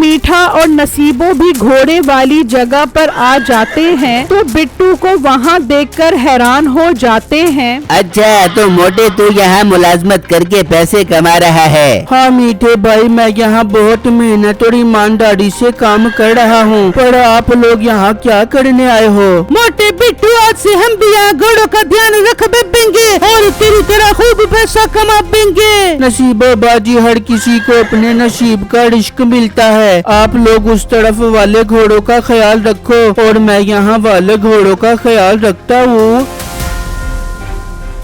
मीठा और नसीबो भी घोड़े वाली जगह पर आ जाते हैं तो बिट्टू को वहाँ देखकर हैरान हो जाते हैं। अच्छा, तो मोटे तू यहाँ मुलाजमत करके पैसे कमा रहा है? हाँ मीठे भाई, मैं यहाँ बहुत मेहनत और ईमानदारी से काम कर रहा हूँ, पर आप लोग यहाँ क्या करने आए हो? मोटे बिट्टू, आज से हम भी यहाँ घोड़ों का ध्यान रख बेंगे और तेरी तरह खूब पैसा कमा बेंगे। नसीबाबाजी, हर किसी को अपने नसीब का रिस्क मिलता है। आप लोग उस तरफ वाले घोड़ों का ख्याल रखो और मैं यहाँ वाले घोड़ों का ख्याल रखता हूँ।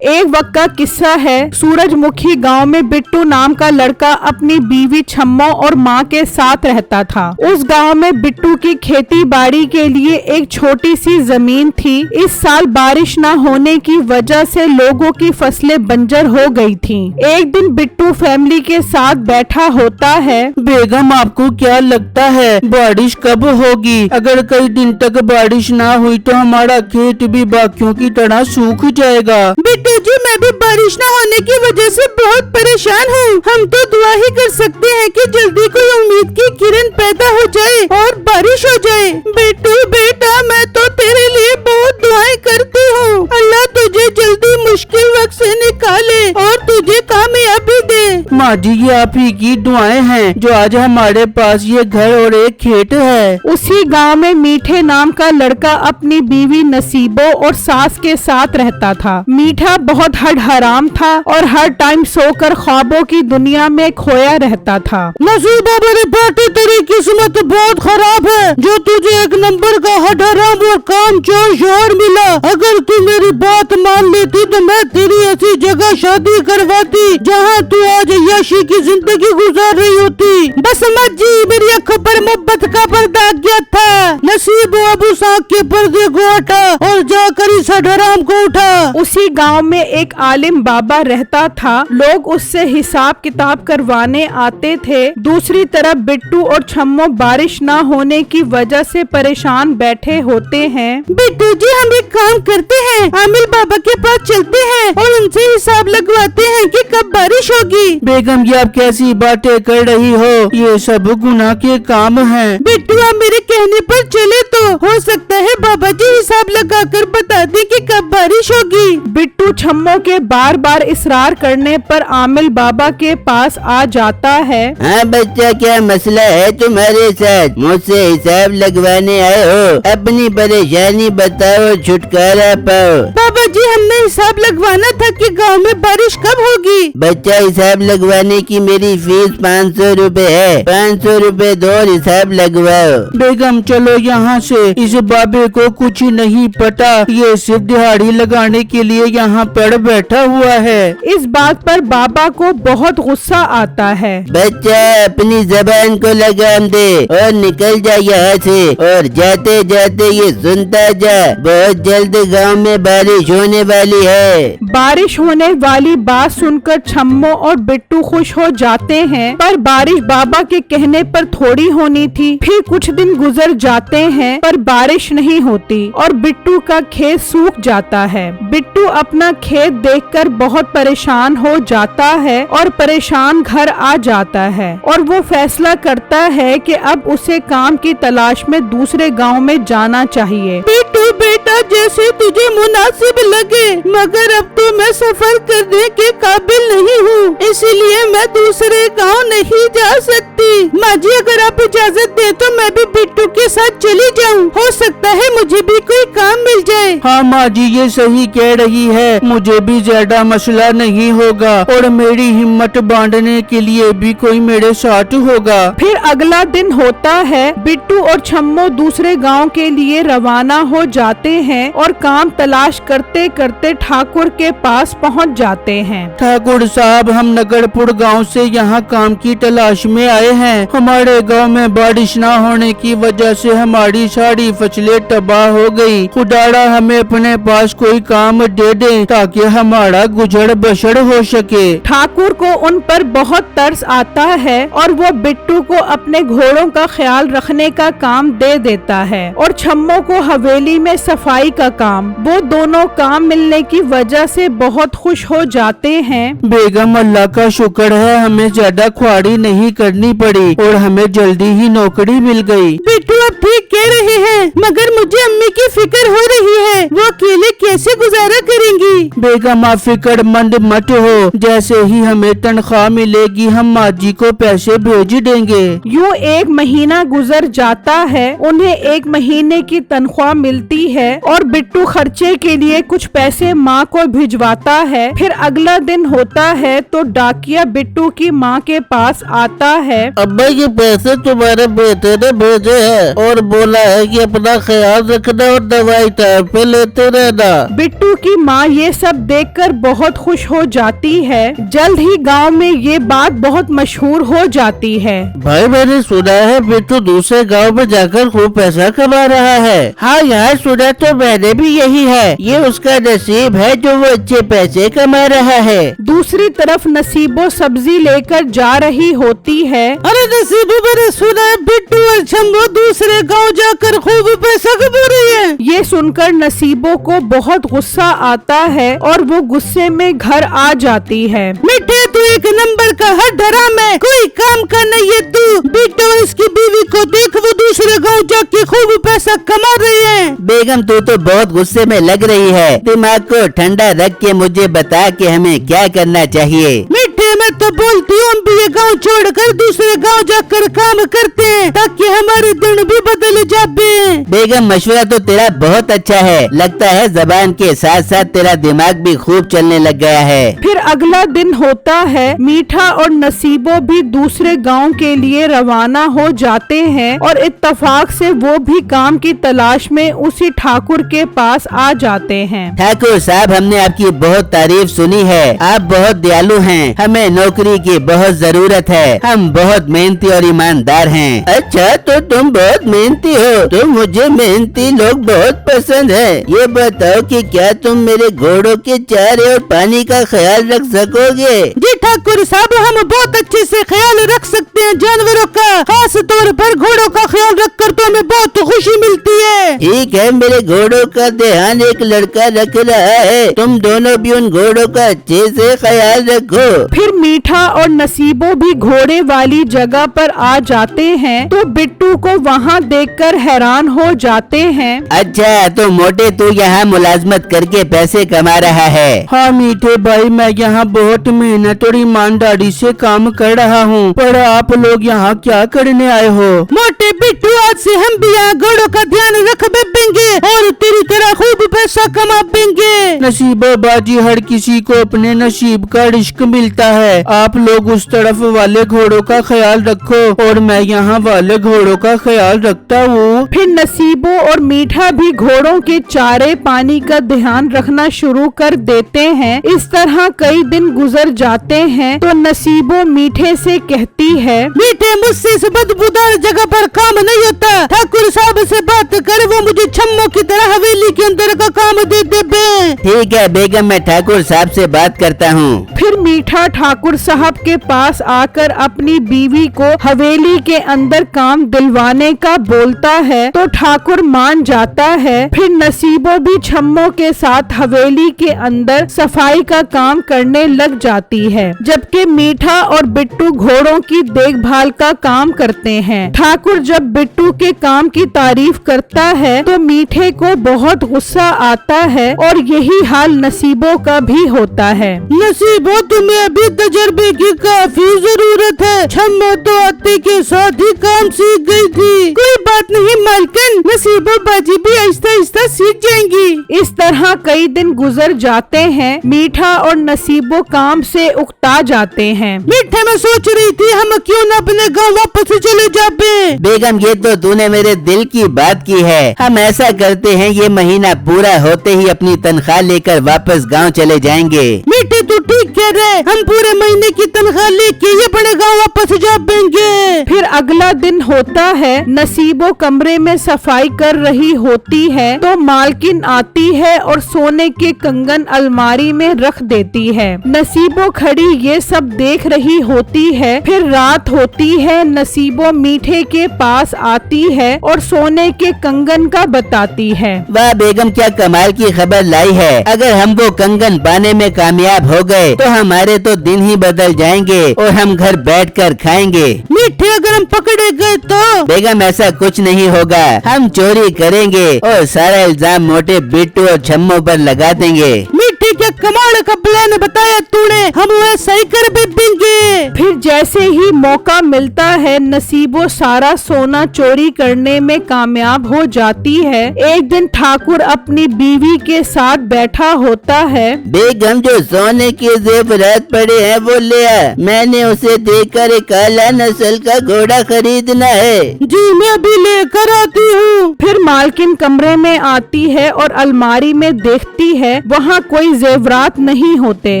एक वक्त का किस्सा है। सूरजमुखी गांव में बिट्टू नाम का लड़का अपनी बीवी छम्मो और माँ के साथ रहता था। उस गांव में बिट्टू की खेती बाड़ी के लिए एक छोटी सी जमीन थी। इस साल बारिश न होने की वजह से लोगों की फसलें बंजर हो गई थीं। एक दिन बिट्टू फैमिली के साथ बैठा होता है। बेगम, आपको क्या लगता है बारिश कब होगी? अगर कई दिन तक बारिश ना हुई तो हमारा खेत भी बाकियों की तरह सूख जाएगा। जी, मैं भी बारिश न होने की वजह से बहुत परेशान हूँ। हम तो दुआ ही कर सकते हैं कि जल्दी कोई उम्मीद की किरण पैदा हो जाए और बारिश हो जाए। बिट्टू बेटा, मैं तो तेरे लिए बहुत दुआएं करती हूँ। अल्लाह तुझे जल्दी मुश्किल वक्त से निकाले और तुझे कामयाबी दे। माँ जी, ये आप ही की दुआएं हैं जो आज हमारे पास ये घर और एक खेत है। उसी गांव में मीठे नाम का लड़का अपनी बीवी नसीबो और सास के साथ रहता था। मीठा बहुत हराम था और हर टाइम सोकर ख्वाबों की दुनिया में खोया रहता था। नसीबा, मेरे बेटे, तेरी किस्मत बहुत खराब है जो तुझे एक नंबर का हराम और कामचोर शोहर मिला। अगर तू मेरी बात मान लेती तो मैं तेरी ऐसी जगह शादी करवाती जहाँ तू आज यशी की जिंदगी गुजार रही होती। बस मत जी, मेरी आंखों पर मोहब्बत का पर्दा आ गया था। नसीब अब उस आँख के पर्दे को हटा और जाकर इस हराम को उठा। उसी गांव में एक आलिम बाबा रहता था। लोग उससे हिसाब किताब करवाने आते थे। दूसरी तरफ बिट्टू और छम्मो बारिश न होने की वजह से परेशान बैठे होते हैं। बिट्टू जी, हम एक काम करते हैं, आमिर बाबा के पास चलते हैं और उनसे हिसाब लगवाते हैं कि कब बारिश होगी। बेगम, ये आप कैसी बातें कर रही हो? ये सब गुनाह के काम हैं। बिट्टू, आप मेरे कहने पर चले तो हो सकता है बाबा जी हिसाब लगाकर बता दें कि कब बारिश होगी। बिट्टू छम्मो के बार बार इसरार करने पर आमिल बाबा के पास आ जाता है। हाँ बच्चा, क्या मसला है तुम्हारे साथ? मुझसे हिसाब लगवाने आए हो? अपनी परेशानी बताओ, छुटकारा पाओ। बाबा जी, हमने हिसाब लगवाना था कि गांव में बारिश कब होगी। बच्चा, हिसाब लगवाने की मेरी फीस 500 रुपए है। 500 रुपए दो और हिसाब लगवाओ। बेगम, चलो यहाँ से। इस बाबे को कुछ नहीं पता, ये सिर्फ दिहाड़ी लगाने के लिए यहाँ पर बैठा हुआ है। इस बात पर बाबा को बहुत गुस्सा आता है। बच्चा, अपनी जबान को लगाम दे और निकल जा यहाँ से, और जाते जाते ये सुनता जा, बहुत जल्द गांव में बारिश होने वाली है। बारिश होने वाली बात सुनकर छम्मो और बिट्टू खुश हो जाते हैं, पर बारिश बाबा के कहने पर थोड़ी होनी थी। फिर कुछ दिन गुजर जाते हैं पर बारिश नहीं होती और बिट्टू का खेत सूख जाता है। बिट्टू अपना खेत देखकर बहुत परेशान हो जाता है और परेशान घर आ जाता है और वो फैसला करता है कि अब उसे काम की तलाश में दूसरे गांव में जाना चाहिए। बिट्टू बेटा, जैसे तुझे मुनासिब लगे, मगर अब तो मैं सफर करने के काबिल नहीं हूँ, इसीलिए मैं दूसरे गांव नहीं जा सकती। माँ जी, अगर आप इजाजत दे तो मैं भी बिट्टू के साथ चली जाऊँ। हो सकता है मुझे भी कोई काम मिल जाए। हाँ माँ जी, ये सही कह रही है। मुझे भी ज्यादा मसला नहीं होगा और मेरी हिम्मत बांधने के लिए भी कोई मेरे साथ होगा। फिर अगला दिन होता है। बिट्टू और छम्मो दूसरे गांव के लिए रवाना हो जाते हैं और काम तलाश करते करते ठाकुर के पास पहुंच जाते हैं। ठाकुर साहब, हम नगरपुर गांव से यहाँ काम की तलाश में आए हैं। हमारे गांव में बारिश न होने की वजह से हमारी सारी फसलें तबाह हो गई। खुदारा हमें हमें अपने पास कोई काम दे दे ताकि हमारा गुजर बसर हो सके। ठाकुर को उन पर बहुत तरस आता है और वो बिट्टू को अपने घोड़ों का ख्याल रखने का काम दे देता है और छम्मो को हवेली में सफाई का काम। वो दोनों काम मिलने की वजह से बहुत खुश हो जाते हैं। बेगम अल्लाह का शुक्र है हमें ज्यादा ख्वारी नहीं करनी पड़ी और हमें जल्दी ही नौकरी मिल गई। बिट्टू आप ठीक कह रहे हैं, मगर मुझे अम्मी की फिक्र हो रही है, वो अकेले कैसे गुजारा करेंगी। बेगम आप फिक्रमंद मत हो, जैसे ही हमें तनख्वाह मिलेगी हम माजी को पैसे भेज देंगे। यूँ 1 महीना गुजर जाता है, उन्हें 1 महीने की तनख्वाह मिलती है और बिट्टू खर्चे के लिए कुछ पैसे माँ को भिजवाता है। फिर अगला दिन होता है तो डाकिया बिट्टू की माँ के पास आता है। अब्बा ये पैसे तुम्हारे बेटे ने भेजे हैं और बोला है कि अपना ख्याल रखना और दवाई टाइम पे लेते रहना। बिट्टू की माँ ये सब देखकर बहुत खुश हो जाती है। जल्द ही गांव में ये बात बहुत मशहूर हो जाती है। भाई मैंने सुना है बिट्टू दूसरे गांव में जाकर खूब पैसा कमा रहा है। हाँ यार सुना तो मैंने भी यही है, ये उसका नसीब है जो वो अच्छे पैसे कमा रहा है। दूसरी तरफ नसीबो सब्जी लेकर जा रही होती है। अरे नसीबो मैंने सुना है बिट्टू और छम्मो दूसरे गांव जाकर खूब पैसा कमा रही है। ये सुनकर नसीबो को बहुत गुस्सा आता है और वो गुस्से में घर आ जाती है। मिठे तू 1 नंबर का हद हराम है, कोई काम का नहीं है तू। बिट्टू और इसकी बीवी को देख, वो दूसरे गांव जाके खूब पैसा कमा रही है। बेगम तू तो बहुत गुस्से में लग रही है, दिमाग को ठंडा रख के मुझे बता कि हमें क्या करना चाहिए। मिठे मैं तो बोलती हूँ हम भी ये गाँव छोड़कर दूसरे गाँव जाकर काम करते हैं ताकि हमारे दिन भी बदल जाते। बेगम मशवरा तो तेरा बहुत अच्छा है, लगता है जबान के साथ साथ तेरा दिमाग भी खूब चलने लग गया है। फिर अगला दिन होता है, मीठा और नसीबो भी दूसरे गांव के लिए रवाना हो जाते हैं और इत्तेफाक से वो भी काम की तलाश में उसी ठाकुर के पास आ जाते हैं। ठाकुर साहब हमने आपकी बहुत तारीफ सुनी है, आप बहुत दयालु हैं, हमें नौकरी की बहुत जरूरत है, हम बहुत मेहनती और ईमानदार हैं। अच्छा तो तुम बहुत मेहनती हो, तो मुझे मेहनती लोग बहुत पसंद है। ये बताओ कि क्या तुम मेरे घोड़ों के चारे और पानी का ख्याल रख सकोगे? जी ठाकुर साहब हम बहुत अच्छे से ख्याल रख सकते हैं जानवरों का, खास तौर पर घोड़ों का ख्याल रखकर तो हमें बहुत खुशी मिलती है। ठीक है मेरे घोड़ों का ध्यान एक लड़का रख रहा है, तुम दोनों भी उन घोड़ों का अच्छे से ख्याल रखो। फिर मीठा और नसीबो भी घोड़े वाली जगह पर आ जाते हैं तो बिट्टू को वहाँ देखकर हैरान हो जाते हैं। अच्छा तो मोटे तू यहाँ मुलाजमत करके पैसे कमा रहा है? हाँ मीठे भाई मैं यहाँ बहुत मेहनत और ईमानदारी से काम कर रहा हूँ, पर आप लोग यहाँ क्या करने आए हो? मोटे बिट्टू आज से हम भी यहाँ घोड़ों का ध्यान रख बेंगे और तेरी तरह खूब पैसा कमा बेंगे। नसीबो बाजी हर किसी को अपने नसीब का रिश्क मिलता है, आप लोग उस तरफ वाले घोड़ों का ख्याल रखो और मैं यहाँ वाले घोड़ों का ख्याल रखता हूँ। फिर नसीबो और मीठा भी घोड़ों के चारे पानी का ध्यान रखना शुरू कर देते हैं। इस तरह कई दिन गुजर जाते हैं तो नसीबो मीठे से कहती है, मीठे मुझसे इस बदबूदार जगह पर काम नहीं होता, ठाकुर साहब से बात कर, वो मुझे छम्मो की तरह हवेली के अंदर का काम दे दे। ठीक है बेगम मैं ठाकुर साहब से बात करता हूँ। फिर मीठा ठाकुर साहब के पास आकर अपनी बीवी को हवेली के अंदर काम दिलवाने का बोलता है तो ठाकुर मान जाता है। फिर नसीबो भी छम्मो के साथ हवेली के अंदर सफाई का काम करने लग जाती है, जबकि मीठा और बिट्टू घोड़ों की देखभाल का काम करते हैं। ठाकुर जब बिट्टू के काम की तारीफ करता है तो मीठे को बहुत गुस्सा आता है और यही हाल नसीबो का भी होता है। नसीबो तुम्हें अभी तजर्बे की काफी जरूरत है, छम्मो तो आते के साथ ही काम सीख गई थी। कोई बात नहीं मालकिन, नसीबो बाजी भी आहिस्ता आहिस्ता सीख जाएंगी। इस तरह तरह कई दिन गुजर जाते हैं। मीठा और नसीबो काम से उकता जाते हैं। मीठे में सोच रही थी हम क्यों न अपने गाँव वापस चले जाते। बेगम ये तो तूने मेरे दिल की बात की है। हम ऐसा करते हैं, ये महीना पूरा होते ही अपनी तनख्वाह लेकर वापस गांव चले जाएंगे। मीठे तू ठीक कह रहे, हम पूरे महीने की तनख्वाह लेके ये बड़े गाँव वापस जा पाएंगे। फिर अगला दिन होता है। नसीबो कमरे में सफाई कर रही होती है तो मालकिन आती है और सोने के कंगन अलमारी में रख देती है। नसीबो खड़ी ये सब देख रही होती है। फिर रात होती है। नसीबो मीठे के पास आती है और सोने के कंगन का बताती है। वाह बेगम, क्या कमाल की खबर लाई है। अगर हम वो कंगन पाने में कामयाब हो गए तो हमारे तो दिन ही बदल जाएंगे और हम घर बैठकर खाएंगे। मीठे अगर हम पकड़े गए तो? बेगम ऐसा कुछ नहीं होगा, हम चोरी करेंगे और सारा इल्जाम मोटे बिट्टू और छम्मो पर लगा देंगे। मीठे क्या कमाल का प्लान बताया तूने, हम वैसा ही कर भी देंगे। फिर जैसे ही मौका मिलता है नसीबो सारा सोना चोरी करने में कामयाब हो जाती है। एक दिन ठाकुर अपनी बीवी के साथ बैठा होता है। बेगम जो सोने के जेवरात पड़े हैं वो ले आ, मैंने उसे देखकर एक काला नस्ल का घोड़ा खरीदना है। जी मैं अभी लेकर आती हूँ। फिर मालकिन कमरे में आती है और अलमारी में देखती है, वहाँ कोई जेवरात नहीं होते।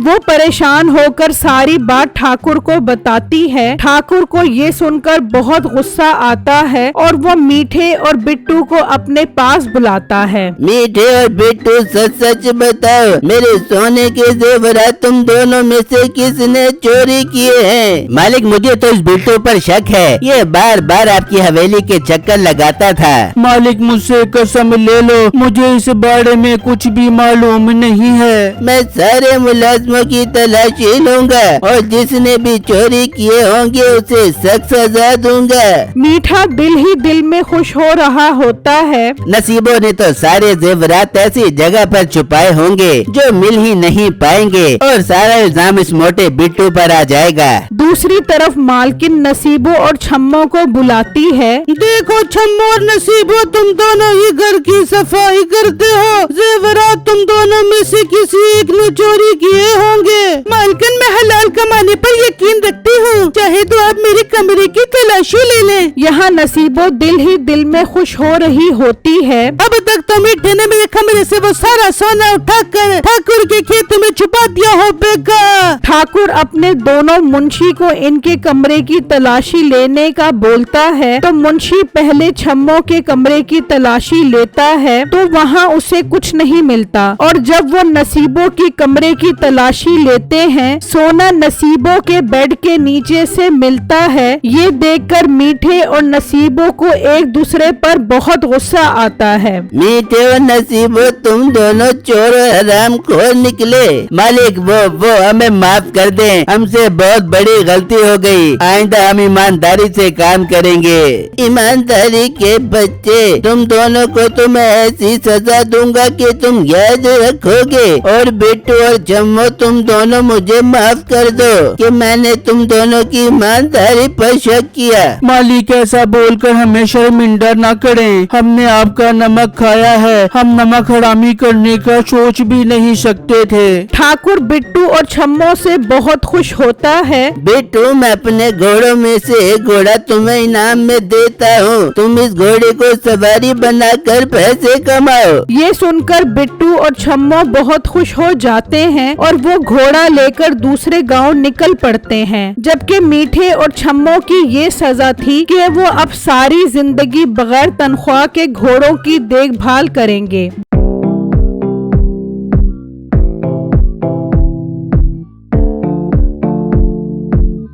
वो परेशान होकर सारी बात ठाकुर को बताती है। ठाकुर को ये सुनकर बहुत गुस्सा आता है और वो मीठे और बिट्टू को अपने पास बुलाता है। मीठे और बिट्टू सच सच बताओ, मेरे सोने के जेवरात तुम दोनों में से किसने चोरी किए हैं? मालिक मुझे तो इस बिट्टू पर शक है, ये बार बार आपकी हवेली के चक्कर लगाता था। मालिक मुझसे कसम ले लो, मुझे इस बारे में कुछ भी मालूम नहीं है। मैं सारे मुलाजमों की तलाशी लूंगा और जिसने भी चोरी किए होंगे उसे सख्त सजा दूंगा। मीठा दिल ही दिल में खुश हो रहा होता है। नसीबों ने तो सारे जेवरात ऐसी जगह पर छुपाए होंगे जो मिल ही नहीं पाएंगे और सारा इल्जाम इस मोटे बिट्टू पर आ जाएगा। दूसरी तरफ मालकिन नसीबो और छम्मो को बुलाती है। देखो छम्मो और नसीबो, तुम दोनों ही घर की सफाई करते हो। जेवरात तुम दोनों में से किसी एक ने चोरी किए होंगे। मालकिन मैं हलाल कमाने पर यकीन रखती हूँ, चाहे तो आप मेरे कमरे की तलाशी ले लें। यहाँ नसीबो दिल ही दिल में खुश हो रही होती है। अब तक तो मीठे ने मेरे कमरे से वो सारा सोना उठाकर ठाकुर के खेत में छुपा दिया हो बेगा। ठाकुर अपने दोनों मुंशी को इनके कमरे की तलाशी लेने का बोलता है तो मुंशी पहले छम्मो के कमरे की तलाशी लेता है तो वहाँ उसे कुछ नहीं मिलता और जब वो नसीबो की कमरे की तलाशी लेते हैं सोना नसीबो के बेड के नीचे से मिलता है। ये देखकर मीठे और नसीबो को एक दूसरे पर बहुत गुस्सा आता है। मीठे और नसीबो तुम दोनों चोर और हरामखोर निकले। मालिक वो हमें माफ कर दें, हमसे बहुत बड़ी गलती हो गई। आइंदा हम ईमानदारी से काम करेंगे। ईमानदारी के बच्चे, तुम दोनों को तो मैं ऐसी सजा दूंगा कि तुम याद रखोगे। और बिट्टू और छम्मो तुम दोनों मुझे माफ कर दो कि मैंने तुम दोनों की ईमानदारी पर शक किया। मालिक ऐसा बोलकर हमें शर्मिंदा न करें, हमने आपका नमक खाया है, हम नमक हरामी करने का सोच भी नहीं सकते थे। ठाकुर बिट्टू और छम्मो से बहुत खुश होता है। बिट्टू मैं अपने घोड़ों में से एक घोड़ा तुम्हें इनाम में देता हूँ, तुम इस घोड़े को सवारी बनाकर पैसे कमाओ। ये सुनकर बिट्टू और छम्मो बहुत खुश हो जाते हैं और वो घोड़ा लेकर दूसरे गांव निकल पड़ते हैं। जबकि मीठे और छम्मो की ये सजा थी कि वो अब सारी जिंदगी बगैर तनख्वाह के घोड़ों की देखभाल करेंगे।